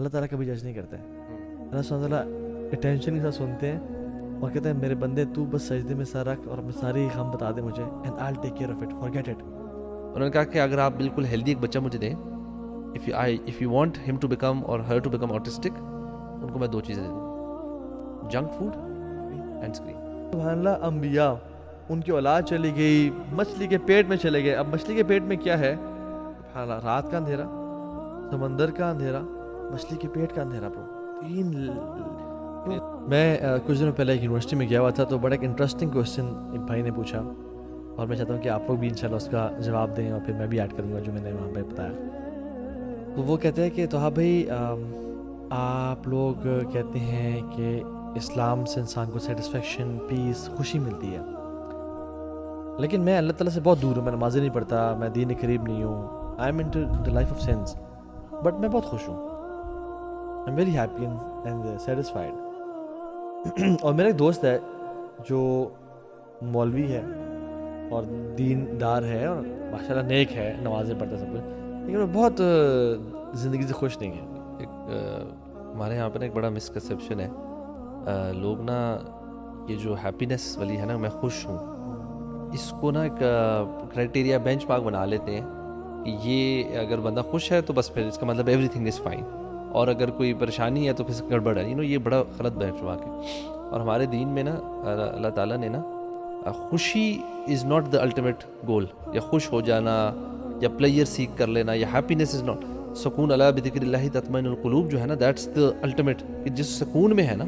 اللہ تعالیٰ کبھی جج نہیں کرتا ہے. اللہ سبحانہ تعالیٰ اٹینشن کے ساتھ سنتے ہیں اور کہتے ہیں میرے بندے تو بس سجدے میں سر رکھ اور اپنے ساری غم بتا دے مجھے and I will take care of it, forget it. انہوں نے کہا کہ اگر آپ بالکل ہیلدی ایک بچہ مجھے دیں, if you want him to become or her to become autistic, ان کو میں 2 چیزیں دے دوں, جنک فوڈ اینڈ اسکرین. سبحان اللہ, انبیاء ان کی اولاد چلی گئی, مچھلی کے پیٹ میں چلے گئے. اب مچھلی کے پیٹ میں کیا ہے؟ سبحان اللہ, رات کا اندھیرا, سمندر کا اندھیرا, مچھلی کے پیٹ کا اندھیرا. میں کچھ دنوں پہلے ایک یونیورسٹی میں گیا ہوا تھا, تو بڑا ایک انٹرسٹنگ کوشچن ایک بھائی نے پوچھا اور میں چاہتا ہوں کہ آپ لوگ بھی انشاءاللہ اس کا جواب دیں اور پھر میں بھی ایڈ کروں گا جو میں نے وہاں پہ بتایا. تو وہ کہتے ہیں کہ تو ہاں بھائی, آپ لوگ کہتے ہیں کہ اسلام سے انسان کو سیٹسفیکشن, پیس, خوشی ملتی ہے, لیکن میں اللہ تعالیٰ سے بہت دور ہوں, میں نمازیں نہیں پڑھتا, میں دین کے قریب نہیں ہوں, I am into the life of sense, but میں بہت خوش ہوں, I am very happy and satisfied. اور میرا ایک دوست ہے جو مولوی ہے اور دین دار ہے اور ماشاءاللہ نیک ہے, نمازیں پڑھتا سب کچھ, لیکن وہ بہت زندگی سے خوش نہیں ہے. ہمارے یہاں پر ایک بڑا مسکنسیپشن ہے, لوگ نا یہ جو ہیپینس والی ہے نا, میں خوش ہوں, اس کو نا ایک کرائٹیریا بینچ مارک بنا لیتے ہیں کہ یہ اگر بندہ خوش ہے تو بس پھر اس کا مطلب ایوری تھنگ از فائن, اور اگر کوئی پریشانی ہے تو پھر گڑبڑ ہے. یہ بڑا غلط بینچ مارک ہے. اور ہمارے دین میں نا اللہ تعالیٰ نے نا خوشی is not the ultimate goal, یا خوش ہو جانا یا پلیئر سیکھ کر لینا یا ہیپینس از ناٹ, سکون الا بذکر اللہ تطمئن القلوب جو ہے نا, دیٹس دا الٹیمیٹ, کہ جس سکون میں ہے نا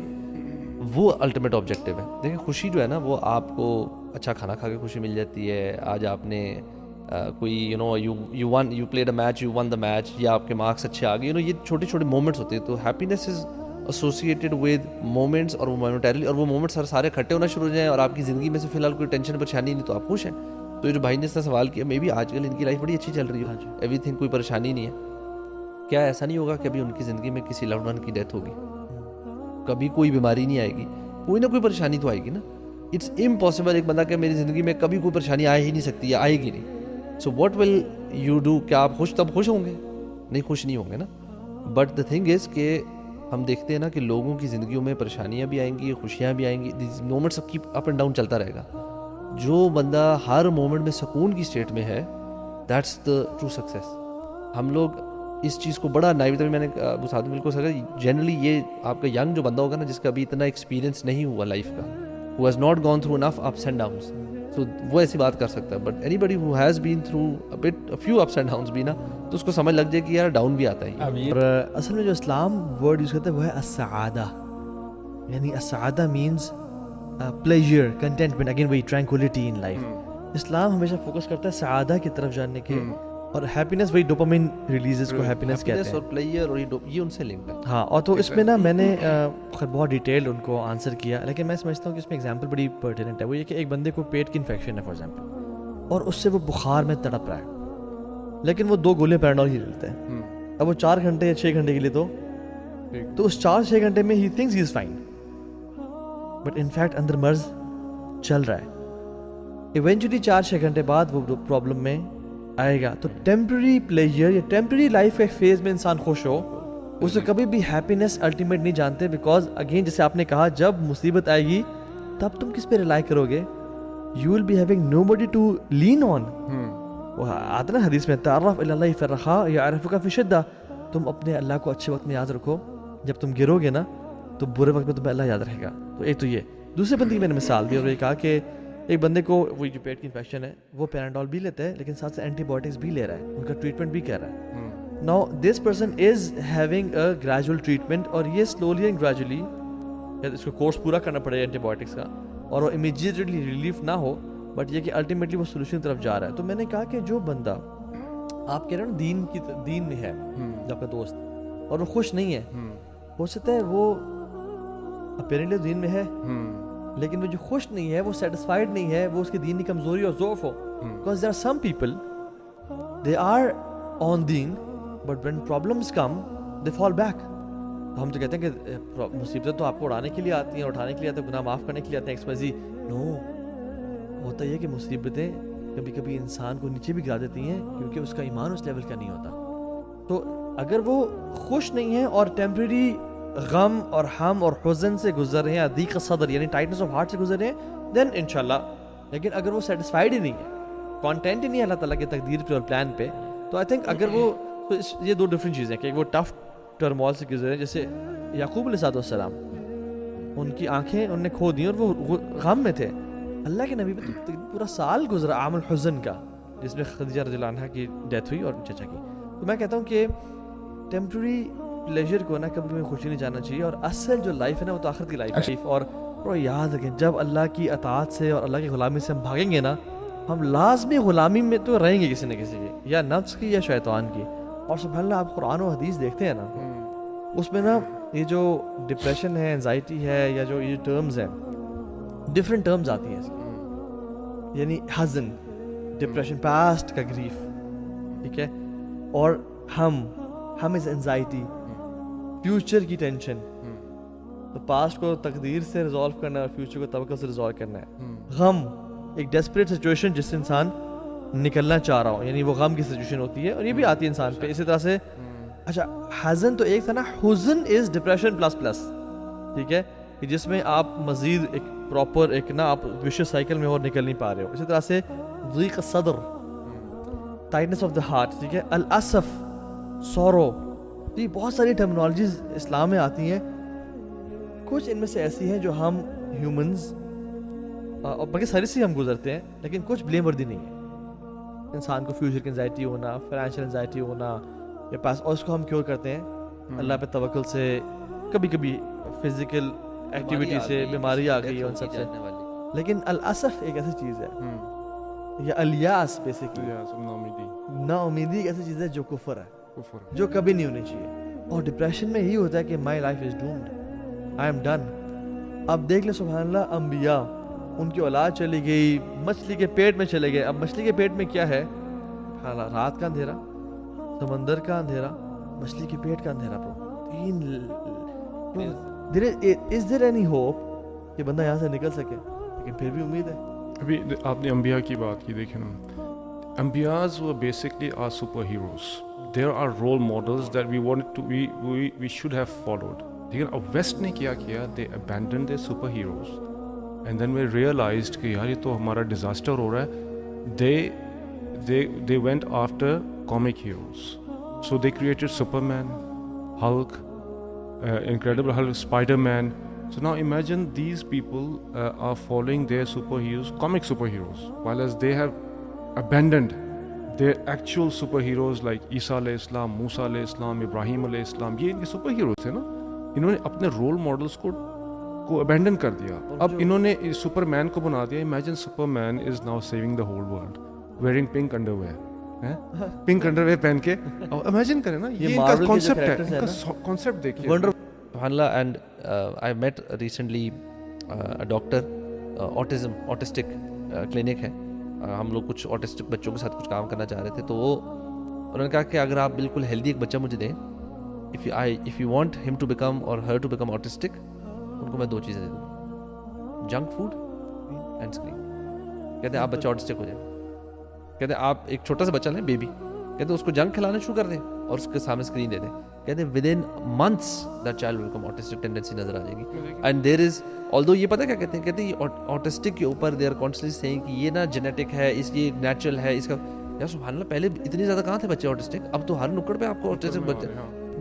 وہ الٹیمیٹ آبجیکٹیو ہے. دیکھیں خوشی جو ہے نا وہ آپ کو اچھا کھانا کھا کے خوشی مل جاتی ہے, آج آپ نے کوئی you played a match, you won the match, یا آپ کے مارکس اچھے آ گئے, یہ چھوٹے چھوٹے مومنٹس ہوتے ہیں. تو happiness is associated with moments, اور وہ مومنٹریلی, اور وہ مومنٹس سارے اکٹھے ہونا شروع ہو جائیں اور آپ کی زندگی میں سے فی الحال کوئی ٹینشن پریشانی نہیں تو آپ خوش ہیں. تو یہ جو بھائی نے اس نے سوال کیا, مے بی آج کل ان کی لائف بڑی اچھی چل رہی ہے, ایوری تھنگ, کوئی پریشانی نہیں ہے. کیا ایسا نہیں ہوگا کہ ابھی ان کی زندگی میں کسی لوڈ ون کی ڈیتھ ہوگی, کبھی کوئی بیماری نہیں آئے گی, کوئی نہ کوئی پریشانی تو آئے گی نا. اٹس امپاسبل ایک بندہ کہ میری زندگی میں کبھی کوئی پریشانی آ ہی نہیں سکتی یا آئے گی نہیں. So what will you do, کیا آپ تب خوش ہوں گے؟ نہیں, خوش نہیں ہوں گے نا. بٹ دا تھنگ از کہ ہم دیکھتے ہیں نا کہ لوگوں کی زندگیوں میں پریشانیاں بھی آئیں گی, خوشیاں بھی آئیں گی, these moments keep up and down چلتا رہے گا. جو بندہ ہر مومنٹ میں سکون کی اسٹیٹ میں ہے, دیٹس دا ٹرو سکسیس. ہم لوگ اس چیز کو بڑا نائب, میں نے ابو سعد مل کو سکا جنرلی یہ آپ کا ینگ جو بندہ ہوگا نا, جس کا ابھی اتنا ایکسپیرینس نہیں ہوا لائف کا, who has not gone through enough ups and downs, so وہ ایسی بات کر سکتا ہے. But anybody who has been through a few ups and downs بھی نا, تو اس کو سمجھ لگ جائے کہ یار ڈاؤن بھی آتا ہے. اور اصل میں جو اسلام ورڈ یوز کرتا ہے وہ ہے السعادہ, یعنی السعادہ مینز pleasure, contentment, again وہی tranquility in life. اسلام ہمیشہ فوکس کرتا ہے سعادہ کی طرف جاننے کے, اور ہیپینس وہی ڈوپامین ریلیزز کو ہیپینس کہتے ہیں, اور پلیئر اور یہ ان سے لنکڈ ہے. ہاں, اور تو اس میں نا میں نے بہت ڈیٹیل ان کو آنسر کیا, لیکن میں سمجھتا ہوں کہ اس میں ایگزامپل بڑی پرٹیننٹ ہے. وہ یہ کہ ایک بندے کو پیٹ کی انفیکشن ہے فار ایگزامپل, اور اس سے وہ بخار میں تڑپ رہا ہے, لیکن وہ 2 گولیاں پیرانڈول ہی لیتے ہیں. اب وہ 4 گھنٹے یا 6 گھنٹے کے لیے تو اس 4-6 گھنٹے میں ہی thinks he is fine, but in fact اندر مرض چل رہا ہے. ایونچولی 4-6 گھنٹے بعد وہ پرابلم میں آئے گا. تو ٹیمپرری پلیجر یا ٹیمپرری لائف کے فیز میں انسان خوش ہو, اسے کبھی بھی ہیپینس الٹیمیٹ نہیں جانتے, بیکاز اگین جیسے آپ نے کہا جب مصیبت آئے گی تب تم کس پہ ریلائی کرو گے؟ You will be having no buddy to lean on. وہ آتا نا حدیث میں, تعرف الی اللہ فی الرخاء یعرفک فی الشدہ, تم اپنے اللہ کو اچھے وقت میں یاد رکھو, جب تم گرو گے نا تو برے وقت میں تمہیں اللہ یاد رکھے گا. تو ایک تو یہ. دوسرے بندے کی میں نے مثال دی اور یہ کہا کہ ایک بندے کو وہ جو پیٹ کی انفیکشن ہے وہ پیرانڈول بھی لیتا ہے, لیکن ساتھ سے اینٹی بایوٹکس بھی لے رہا ہے, ان کا ٹریٹمنٹ بھی کر رہا ہے. Now this person is having a gradual treatment, اور یہ سلولی اینڈ گریجولی اس کو کورس پورا کرنا پڑے اینٹی بایوٹکس کا, اور وہ امیجیٹلی ریلیف نہ ہو, بٹ یہ کہ الٹیمیٹلی وہ سولوشن کی طرف جا رہا ہے. تو میں نے کہا کہ جو بندہ آپ کہہ رہے ہو نا دین میں ہے, جو آپ کا دوست, اور وہ خوش نہیں ہے, ہو سکتا ہے وہ اپیرنٹلی دین میں ہے, لیکن وہ جو خوش نہیں ہے, وہ سیٹسفائڈ نہیں ہے, وہ اس کی دین کی کمزوری اور ضعف ہو. Because there are some people they are on دین, but when problems come they fall back. ہم تو کہتے ہیں کہ مصیبتیں تو آپ کو اڑانے کے لیے آتی ہیں, اٹھانے کے لیے آتے ہیں, گناہ معاف کرنے کے لیے آتے ہیں, ایکسپیزی. نو, ہوتا یہ کہ مصیبتیں کبھی کبھی انسان کو نیچے بھی گرا دیتی ہیں, کیونکہ اس کا ایمان اس لیول کا نہیں ہوتا. تو اگر وہ خوش نہیں ہیں اور ٹیمپریری غم اور ہم اور حزن سے گزر رہے ہیں, ضیق صدر یعنی ٹائٹنس آف ہارٹ سے گزر رہے ہیں, دین انشاءاللہ. لیکن اگر وہ سیٹسفائیڈ ہی نہیں ہے, کانٹینٹ ہی نہیں ہے اللہ تعالیٰ کی تقدیر پہ اور پلان پہ, تو آئی تھنک اگر وہ یہ دو ڈفرینٹ چیزیں کہ وہ ٹف ٹرمول سے گزرے. جیسے یعقوب علیہ السلام, ان کی آنکھیں انہوں نے کھو دیں اور وہ غم میں تھے. اللہ کے نبی پہ پورا سال گزرا عام الحزن کا, جس میں خدیجہ رضی اللہ عنہا کی ڈیتھ ہوئی اور چچا کی. تو میں کہتا ہوں کہ ٹیمپرری پلیجر کو نا کبھی بھی خوشی نہیں جانا چاہیے, اور اصل جو لائف ہے نا وہ تو آخرت کی لائف ہے. اور یاد رکھیں جب اللہ کی اطاعت سے اور اللہ کی غلامی سے ہم بھاگیں گے نا, ہم لازمی غلامی میں تو رہیں گے کسی نہ کسی کی, یا نفس کی یا شیطان کی. اور سبحان اللہ آپ قرآن و حدیث دیکھتے ہیں نا, اس میں نا یہ جو ڈپریشن ہے, انزائٹی ہے, یا جو یہ ٹرمز ہیں, ڈفرینٹ ٹرمز آتی ہیں اس کی. یعنی حزن, ڈپریشن, پاسٹ کا گریف, ٹھیک ہے, اور ہم از انزائٹی, فیوچر کی ٹینشن. تو پاسٹ کو تقدیر سے ریزالو کرنا ہے اور فیوچر کو توکل سے ریزالو کرنا ہے. غم ایک ڈیسپریٹ سچویشن جس سے انسان نکلنا چاہ رہا ہو, یعنی وہ غم کی سچویشن ہوتی ہے, اور یہ بھی آتی ہے انسان پہ. اسی طرح سے اچھا حزن تو ایک تھا نا, حزن از ڈپریشن پلس پلس, ٹھیک ہے, کہ جس میں آپ مزید ایک پراپر ایک نا آپ وشیس سائیکل میں اور نکل نہیں پا رہے ہو. اسی طرح سے ضیق صدر, ٹائٹنس آف دا ہارٹ, ٹھیک ہے, الاسف, سورو. یہ بہت ساری ٹرمینالوجیز اسلام میں آتی ہیں. کچھ ان میں سے ایسی ہیں جو ہم ہیومنز اور باقی ساری سے ہم گزرتے ہیں, لیکن کچھ بلیم وردی نہیں ہے. انسان کو فیوچر کی انزائٹی ہونا, فائنینشیل انزائٹی ہونا, یا پاس, اور اس کو ہم کیور کرتے ہیں اللہ پہ توکل سے, کبھی کبھی فزیکل ایکٹیویٹی سے, بیماری آ گئی ہے ان سب سے. لیکن الاسف ایک ایسی چیز ہے, یا الیاس بیسیکلی, نا امیدی ایک ایسی چیز ہے جو کفر ہے, جو کبھی نہیں ہونی چاہیے. اور ڈپریشن میں یہی ہوتا ہے کہ my life is doomed, I am done. اب دیکھ لیں سبحان اللہ, انبیاء, ان کی اولاد چلی گئی, مچھلی کے پیٹ میں چلے گئے. اب مچھلی کے پیٹ میں کیا ہے, رات کا اندھیرا, سمندر کا اندھیرا, مچھلی کے پیٹ کا اندھیرا. Is there any hope کہ بندہ یہاں سے نکل سکے؟ لیکن پھر بھی امید ہے. ابھی آپ نے انبیاء کی بات کی, دیکھیں نا, انبیاز were basically our superheroes. There are role models that we wanted to we should have followed. لیکن اب ویسٹ نے کیا, they abandoned their superheroes and then we realized کہ یار یہ تو ہمارا ڈیزاسٹر ہو رہا ہے. They went after comic heroes. So they created Superman, Hulk, Incredible Hulk, Spider-Man. So now imagine these people are following their superheroes, comic superheroes, while as they have abandoned their actual superheroes like Isa alayhi Islam, Musa alayhi Islam, Ibrahim alayhi Islam. یہ ان کے super heroes تھے نا, انہوں نے اپنے role models کو abandon کر دیا. اب انہوں نے سپر مین کو بنا دیا. Imagine Superman is now saving the whole world wearing pink underwear, pink underwear پہن کے. امیجن کریں نا, یہ ان کا کانسیپٹ ہے, ان کا کانسیپٹ دیکھیے. سبحان اللہ. And I met recently doctor, autistic clinic ہے, ہم لوگ کچھ آٹسٹک بچوں کے ساتھ کچھ کام کرنا چاہ رہے تھے. تو وہ انہوں نے کہا کہ اگر آپ بالکل ہیلدی ایک بچہ مجھے دیں, if you want him to become or her to become autistic, ان کو میں 2 چیزیں دے دوں, جنک فوڈ اینڈ اسکرین. کہتے ہیں آپ بچہ آٹسٹک ہو جائے. کہتے ہیں آپ ایک چھوٹا سا بچہ لیں, بیبی, کہتے ہیں اس کو جنک کھلانا شروع کر دیں اور اس کے سامنے اسکرین دے دیں. کہتے ہیں within months that child will become autistic, tendency نظر آ جائے گی. اینڈ دیر از although یہ پتہ کیا کہتے ہیں, کہتے ہیں آٹسٹک کے اوپر دے آر کانسٹنٹلی سیئنگ کہ یہ نا جینیٹک ہے, اس یہ نیچرل ہے, اس کا. یار سبحان اللہ, پہلے اتنی زیادہ کہاں تھے بچے آٹسٹک, اب تو ہر نکڑ پہ آپ کو آٹسٹک بچے.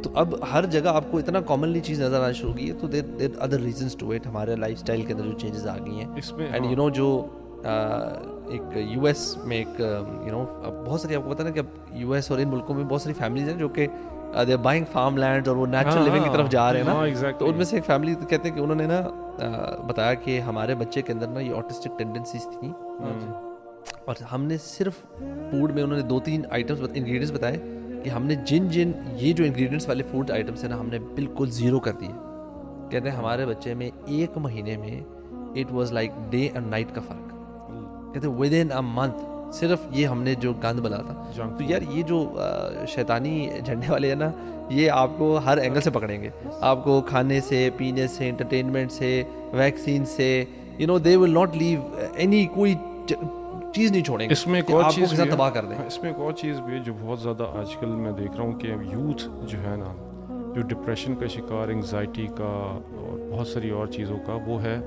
تو اب ہر جگہ آپ کو اتنا کامنلی چیز نظر آنا شروع کی ہے. تو there other reasons to it, ہمارے لائف اسٹائل کے اندر جو چینجز آ گئی ہیں. اینڈ یو نو جو ایک یو ایس میں ایک یو نو بہت ساری, آپ کو پتہ نا کہ اب یو ایس اور ان ملکوں میں بہت ساری فیملیز ہیں جو کہ they are buying farm land اور وہ نیچرل لیونگ کی طرف جا رہے ہیں نا. تو ان میں سے ایک فیملی کہتے ہیں کہ انہوں نے نا بتایا کہ ہمارے بچے کے اندر نا یہ آٹسٹک ٹینڈنسیز تھیں, اور ہم نے صرف فوڈ میں, انہوں نے 2-3 آئٹمس انگریڈینٹس بتائے کہ ہم نے جن یہ جو انگریڈینٹس والے فوڈ آئٹمس ہیں نا, ہم نے بالکل 0 کر دیے. کہتے ہیں ہمارے بچے میں 1 مہینے میں it was like day and night کا فرق. کہتے ہیں ود ان اے منتھ صرف یہ ہم نے جو گند بنا تھا. تو یار یہ جو شیطانی جھنڈے والے ہیں نا, یہ آپ کو ہر اینگل سے پکڑیں گے. آپ کو کھانے سے, پینے سے, انٹرٹینمنٹ سے, ویکسین سے, you know they will not leave any, چیز نہیں چھوڑیں گے اس میں ایک کہ اور آپ کو چیز کے بھی ساتھ ہے، تباہ کر دیں. اس میں ایک اور چیز بھی ہے جو بہت زیادہ آج کل میں دیکھ رہا ہوں کہ یوتھ جو ہے نا، جو ڈپریشن کا شکار، انگزائٹی کا اور بہت ساری اور چیزوں کا، وہ ہے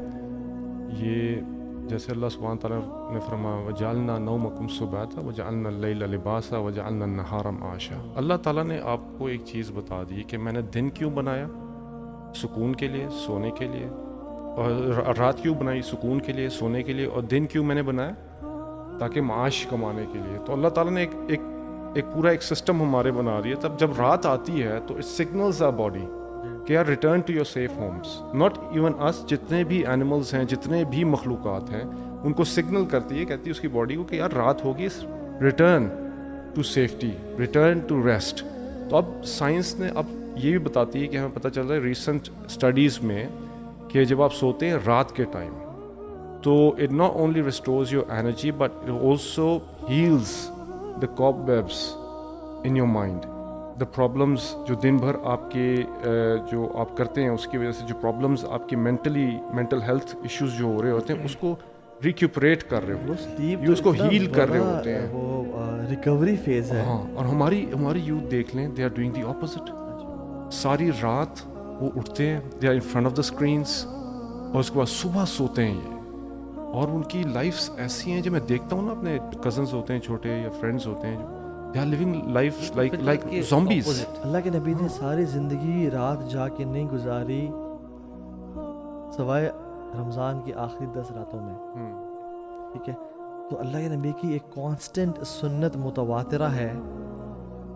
یہ جیسے اللہ سبحانہ تعالیٰ نے فرمایا وَجَعَلْنَا نَوْمَكُمْ سُبَاتًا وَجَعَلْنَا اللَّيْلَ لِبَاسًا وَجَعَلْنَا النَّهَارَ مَعَاشًا. اللہ تعالیٰ نے آپ کو ایک چیز بتا دی کہ میں نے دن کیوں بنایا؟ سکون کے لیے، سونے کے لیے. اور رات کیوں بنائی؟ سکون کے لیے، سونے کے لیے. اور دن کیوں میں نے بنایا؟ تاکہ معاش کمانے کے لیے. تو اللہ تعالیٰ نے ایک پورا ایک سسٹم ہمارے بنا دیا. تب جب رات آتی ہے تو اٹ سگنلز آر باڈی کہ یار return to your safe homes. Not even اس، جتنے بھی اینیملز ہیں، جتنے بھی مخلوقات ہیں، ان کو سگنل کرتی ہے، کہتی ہے اس کی باڈی کو کہ یار رات ہوگی، return to safety, return to rest. تو اب سائنس نے اب یہ بھی بتاتی ہے کہ ہمیں پتہ چل رہا ہے ریسنٹ اسٹڈیز میں کہ جب آپ سوتے ہیں رات کے ٹائم تو it not only restores your energy but it also heals the cop vibes in your mind. The problems جو دن بھر آپ کے جو آپ کرتے ہیں اس کی وجہ سے جو پرابلمس آپ کی مینٹل ہیلتھ ایشوز جو ہو رہے ہوتے ہیں اس کو ریکیوپریٹ کر رہے ہوتے ہیں، یہ اس کو ہیل کر رہے ہوتے ہیں. وہ ریکوری فیز ہے. ہاں، اور ہماری یوتھ دیکھ لیں، they are doing the opposite. ساری رات وہ اٹھتے ہیں، they are in front of the screens, اور اس کے بعد صبح سوتے ہیں یہ. اور ان کی لائفس ایسی ہیں جو میں دیکھتا ہوں نا، اپنے کزنز ہوتے ہیں چھوٹے یا فرینڈس ہوتے ہیں، they are living life like zombies. اللہ کے نبی نے ساری زندگی رات جا کے نہیں گزاری سوائے رمضان کی آخری 10 راتوں میں. ٹھیک ہے، تو اللہ کے نبی کی ایک کانسٹنٹ سنت متواترہ ہے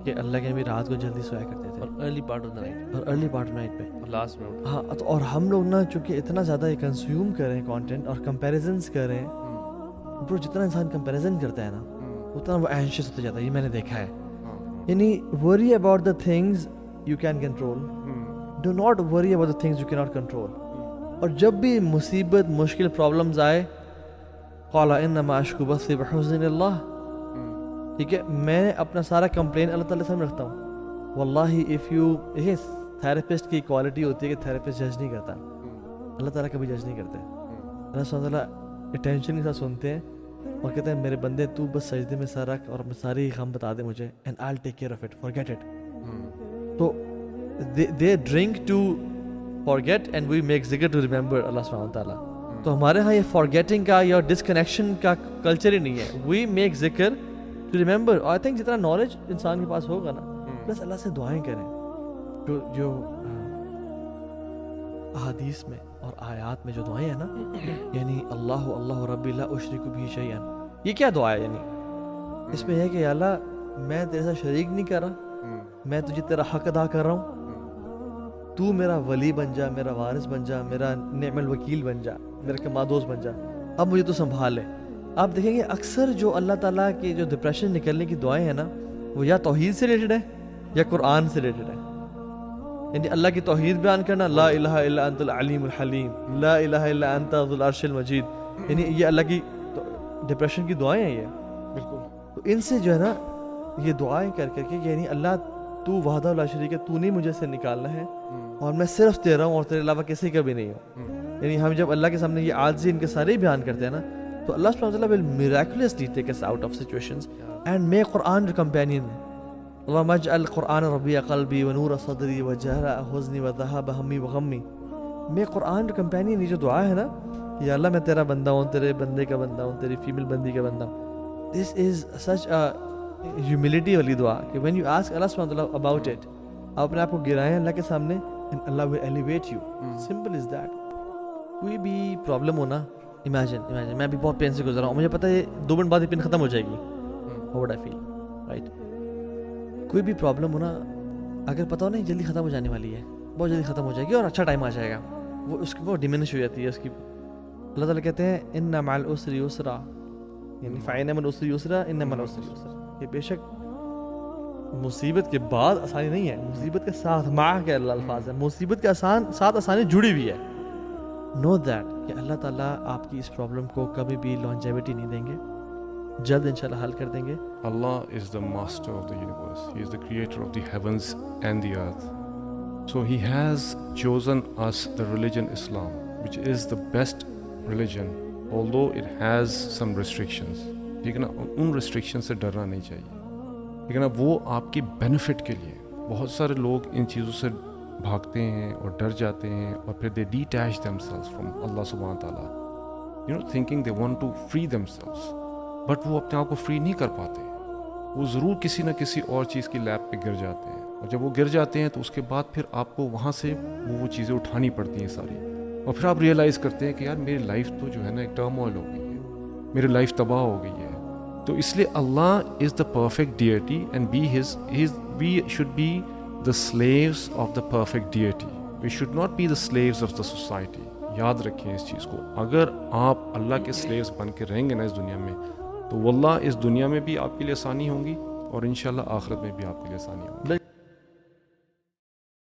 کہ اللہ کے نبی رات کو جلدی سویا کرتے تھے، اور early part of the night, اور ارلی پارٹ آف نائٹ پہ. اور لاسٹ میں ہاں، اور ہم لوگ نا چونکہ اتنا زیادہ کنزیوم کریں کانٹینٹ اور کمپیریزنس کریں، برو جتنا انسان کمپیریزن کرتا ہے نا اتنا وہ اینشیس ہوتا جاتا ہے. یہ میں نے دیکھا ہے. یعنی worry about the things you can control, do not worry about the things you can not control. اور جب بھی مصیبت، مشکل، پرابلمز آئے، قال انما اشکو بثی بحزن اللہ. ٹھیک ہے، میں اپنا سارا کمپلین اللہ تعالیٰ سے رکھتا ہوں. واللہ اف یو، دیکھیں تھیراپسٹ کی کوالٹی ہوتی ہے کہ تھیراپسٹ جج نہیں کرتا، اللہ تعالیٰ کبھی جج نہیں کرتے. اللہ سبحانہ تعالیٰ اٹینشن کے ساتھ سنتے ہیں اور کہتے ہیں میرے بندے تو بس سجدے میں سر رکھ اور ساری غم بتا دے مجھے، and I will take care of it, forget it. تو they drink to forget and we make ذکر ٹو ریمبر اللہ سبحانہ تعالیٰ. تو ہمارے ہاں یہ فارگیٹنگ کا یا ڈسکنیکشن کا کلچر ہی نہیں ہے. وی میک ذکر ٹو ریمبر. آئی تھنک جتنا نالج انسان کے پاس ہوگا نا، بس اللہ سے دعائیں کریں. جو احادیث میں اور آیات میں جو دعائیں ہیں نا، یعنی اللہ ربی لا اشرک بہ شیئا، یہ کیا دعا ہے؟ یعنی اس میں ہے کہ یا اللہ میں تیرے ساتھ شریک نہیں کر رہا، میں تجھے تیرا حق ادا کر رہا ہوں، تو میرا ولی بن جا، میرا وارث بن جا، میرا نعم الوکیل بن جا، میرا کمادوز بن جا، اب مجھے تو سنبھال لے. آپ دیکھیں گے اکثر جو اللہ تعالیٰ کی جو ڈپریشن نکلنے کی دعائیں ہیں نا، وہ یا توحید سے ریلیٹڈ ہے یا قرآن سے ریلیٹڈ ہے. یعنی اللہ کی توحید بیان کرنا، لا الہ الا انت العلیم الحلیم، لا الہ الا انت ذو العرش المجید، یعنی یہ اللہ کی ڈپریشن کی دعائیں ہیں. یہ بالکل. تو ان سے جو ہے نا یہ دعائیں کر کر کے، یعنی اللہ تو وحدہ لا شریک ہے، تو نہیں مجھے سے نکالنا ہے اور میں صرف تیرا ہوں اور تیرے علاوہ کسی کا بھی نہیں ہوں. یعنی ہم جب اللہ کے سامنے یہ عاجزی ان کے سارے بیان کرتے ہیں نا، تو اللہ سبحانہ وتعالی will miraculously take us out of situations and make Quran your companion. اللهم اجعل القرآن ربيع قلبي ونور صدري وجلاء حزني وذهاب همي وغمي. میں قرآن companion، یہ جو دعا ہے نا، یا اللہ میں تیرا بندہ ہوں، تیرے بندے کا بندہ ہوں، تیری فیمیل بندی کا بندہ ہوں. This is such a humility والی دعا کہ when you ask Allah subhanahu wa ta'ala about it، آپ اپنے آپ کو گرائیں اللہ کے سامنے and Allah will elevate you. Simple is that. کوئی بھی پرابلم ہونا، امیجن میں ابھی بہت پین سے گزر رہا ہوں، مجھے پتہ ہے 2 منٹ بعد یہ پین ختم ہو جائے گی. How would I feel? Right? کوئی بھی پرابلم ہونا، اگر پتہ ہو نہیں جلدی ختم ہو جانے والی ہے، بہت جلدی ختم ہو جائے گی اور اچھا ٹائم آ جائے گا، وہ ڈیمینش ہو جاتی ہے اس کی. اللہ تعالیٰ کہتے ہیں ان مع العسر یسرا، یعنی فإن مع العسر یسرا ان مع العسر یسرا، کہ بے شک مصیبت کے بعد آسانی نہیں ہے، مصیبت کے ساتھ، مع کے اللہ الفاظ ہے، مصیبت کے ساتھ آسانی جڑی ہوئی ہے. نو دیٹ کہ اللہ تعالیٰ آپ کی اس پرابلم کو کبھی بھی لانجیوٹی نہیں دیں گے، جلد انشاءاللہ حل کر دیں گے. Allah is the master of the universe. He is the creator of the heavens and the earth. So he has chosen us the religion Islam, which is the best religion, although it has some restrictions. ٹھیک ہے نا, ان restriction سے ڈرنا نہیں چاہیے, ٹھیک ہے نا, وہ آپ کی بینیفٹ کے لیے. بہت سارے لوگ ان چیزوں سے بھاگتے ہیں اور ڈر جاتے ہیں, اور پھر they detach themselves from Allah سبحانہ تعالیٰ, you know, thinking they want to free themselves, but وہ اپنے آپ کو فری نہیں کر پاتے. وہ ضرور کسی نہ کسی اور چیز کی لیب پہ گر جاتے ہیں, اور جب وہ گر جاتے ہیں تو اس کے بعد پھر آپ کو وہاں سے وہ چیزیں اٹھانی پڑتی ہیں ساری, اور پھر آپ ریئلائز کرتے ہیں کہ یار میری لائف تو جو ہے نا ایک ٹرموائل ہو گئی ہے, میری لائف تباہ ہو گئی ہے. تو اس لیے اللہ is the perfect deity and we should be the slaves of the perfect deity. We should not be the slaves of the society. یاد رکھیں اس چیز کو, اگر آپ اللہ کے slaves بن کے رہیں گے نا اس دنیا میں, تو واللہ اس دنیا میں بھی آپ کے لیے آسانی ہوں گی, اور انشاءاللہ آخرت میں بھی آپ کے لیے آسانی ہوگی.